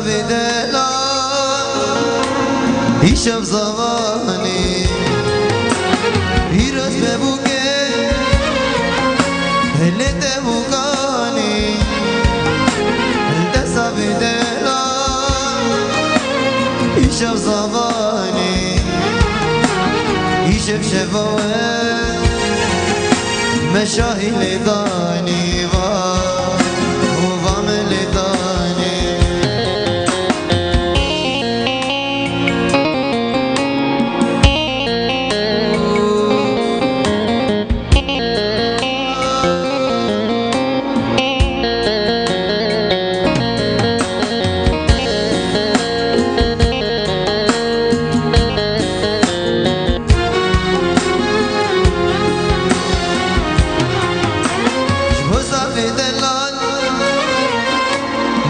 في دلال يشوف زماني يرز ببوكي اللي تبوكاني الدسا في دلال يشوف زماني يشوف شفوات مشاهي اللي داني وضامن اللي داني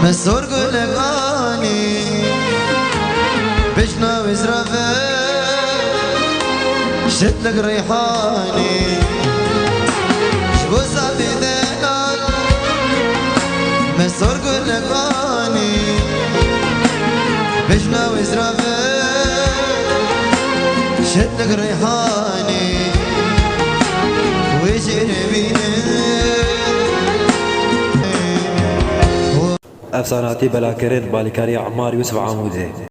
مسور قلقاني بجنا وزرافة شتلك ريحاني شبوسة في دلال مسور قلقاني بجنا وزرافة شتلك ريحاني ويجري بيني افساناتی بلاکرین بالکاری عمار یوسف عمودی